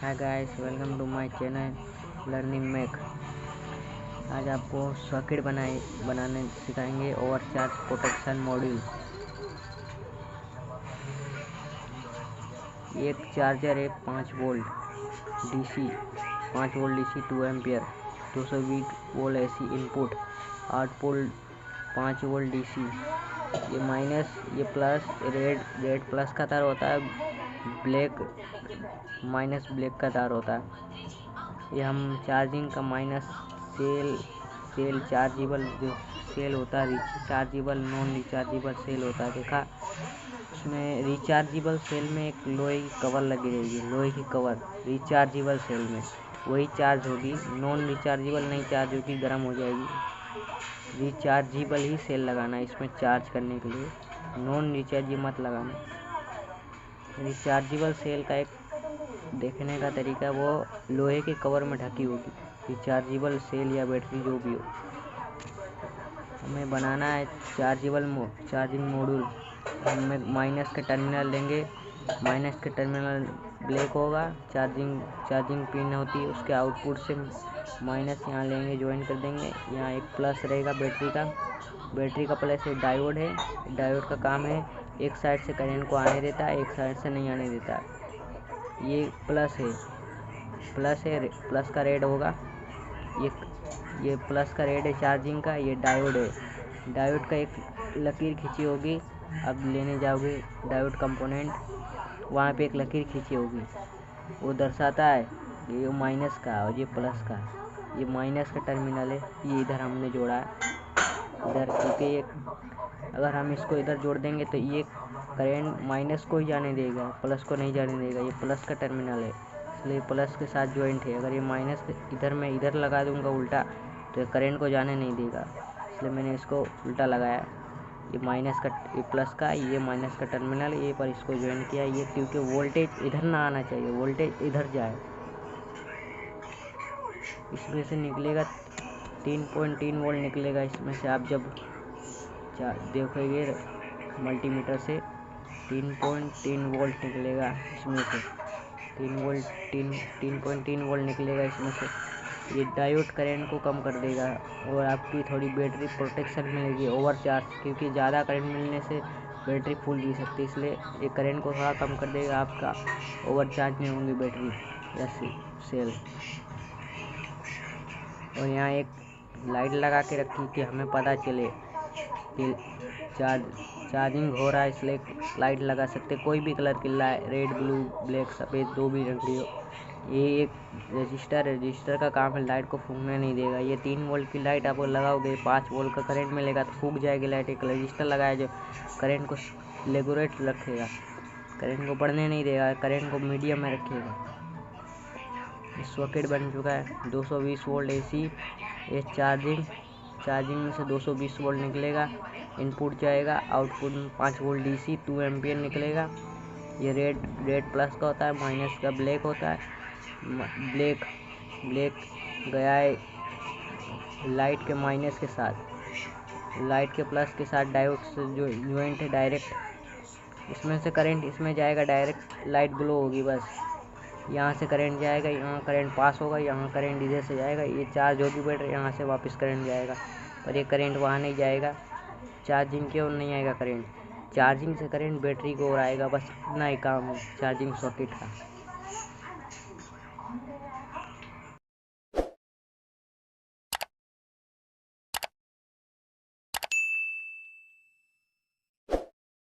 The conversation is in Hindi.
Hi guys, welcome to my channel Learning Mac. आज आपको सॉकेट बनाने सिखाएंगे ओवरचार्ज प्रोटेक्शन मॉड्यूल। एक चार्जर है 5 volt DC 2 ampere 220 volt AC input, output 5 volt DC. ये माइनस, ये प्लस, रेड प्लस का तार होता है, ब्लैक माइनस ब्लैक का तार होता है। ये हम चार्जिंग का माइनस सेल चार्जेबल जो सेल होता है, रिचार्जेबल नॉन रिचार्जेबल सेल होता है। देखा, उसमें रिचार्जेबल सेल में एक लोहे की कवर लगी रहेगी, लोहे की कवर रिचार्जेबल सेल में वही चार्ज होगी। नॉन रिचार्जेबल नहीं चार्ज होगी, गर्म हो जाएगी। रिचार्जेबल ही सेल लगाना है इसमें चार्ज करने के लिए, नॉन रिचार्जेबल मत लगाना। रिचार्जेबल सेल का एक देखने का तरीका, वो लोहे के कवर में ढकी होगी। रिचार्जेबल सेल या बैटरी जो भी हो, हमें बनाना है चार्जिंग मॉड्यूल। हमें माइनस के टर्मिनल लेंगे, माइनस के टर्मिनल ब्लैक होगा, चार्जिंग पिन होती है, उसके आउटपुट से माइनस यहाँ लेंगे, ज्वाइन कर देंगे। यहाँ एक प्लस रहेगा बैटरी का प्लस एक डायोड है। डायोड का काम है एक साइड से करंट को आने देता है, एक साइड से नहीं आने देता। ये प्लस है, प्लस का रेड होगा, ये प्लस का रेड है चार्जिंग का। ये डायोड है, डायोड का एक लकीर खींची होगी। अब लेने जाओगे डायोड कंपोनेंट, वहाँ पे एक लकीर खींची होगी, वो दर्शाता है ये माइनस का और ये प्लस का। ये माइनस का टर्मिनल है, ये इधर हमने जोड़ा है इधर, क्योंकि ये अगर हम इसको इधर जोड़ देंगे तो ये करंट माइनस को ही जाने देगा, प्लस को नहीं जाने देगा। ये प्लस का टर्मिनल है, इसलिए प्लस के साथ ज्वाइंट है। अगर ये माइनस इधर मैं इधर लगा दूंगा उल्टा, तो ये करंट को जाने नहीं देगा, इसलिए मैंने इसको उल्टा लगाया। ये माइनस का, ये प्लस का, ये माइनस का टर्मिनल, ये पर इसको ज्वाइन किया। ये क्योंकि वोल्टेज इधर ना आना चाहिए, वोल्टेज इधर जाए। इसमें से निकलेगा 3.3 वोल्ट निकलेगा। इसमें से आप जब देखोगे मल्टीमीटर से 3.3 वोल्ट निकलेगा। इसमें से 3.3 वोल्ट निकलेगा इसमें से। ये डायोड करंट को कम कर देगा और आपकी थोड़ी बैटरी प्रोटेक्शन मिलेगी ओवरचार्ज, क्योंकि ज़्यादा करंट मिलने से बैटरी फूल भी सकती है, इसलिए ये करंट को थोड़ा कम कर देगा, आपका ओवरचार्ज नहीं होंगी बैटरी या सेल। और यहाँ एक लाइट लगा के रखी कि हमें पता चले कि चार्जिंग हो रहा है, इसलिए लाइट लगा सकते, कोई भी कलर की लाइट, रेड ब्लू ब्लैक सफ़ेद जो भी रंग की हो। ये एक रजिस्टर का काम है, लाइट को फूंकने नहीं देगा। ये 3 वोल्ट की लाइट आप लगाओगे, 5 वोल्ट का करंट मिलेगा तो फूंक जाएगी लाइट। एक रजिस्टर लगाया जो करंट को रेगुलेट रखेगा, करंट को बढ़ने नहीं देगा, करंट को मीडियम में रखेगा। सॉकेट बन चुका है 220 वोल्ट एसी। ये चार्जिंग में से 220 वोल्ट निकलेगा, इनपुट जाएगा, आउटपुट में 5 वोल्ट डीसी 2 एम्पियर निकलेगा। ये रेड प्लस का होता है, माइनस का ब्लैक होता है। ब्लैक गया है लाइट के माइनस के साथ, लाइट के प्लस के साथ डायोड से जो ज्वाइंट है डायरेक्ट। इसमें से करंट इसमें जाएगा, डायरेक्ट लाइट ग्लो होगी बस। यहाँ से करंट जाएगा, यहाँ करंट पास होगा, यहाँ करंट इधर से जाएगा, ये चार्ज होगी बैटरी, यहाँ से वापस करंट जाएगा, पर ये करंट वहाँ नहीं जाएगा। चार्जिंग की ओर नहीं आएगा करंट, चार्जिंग से करंट बैटरी को ओर आएगा। बस इतना ही काम है चार्जिंग सॉकेट का।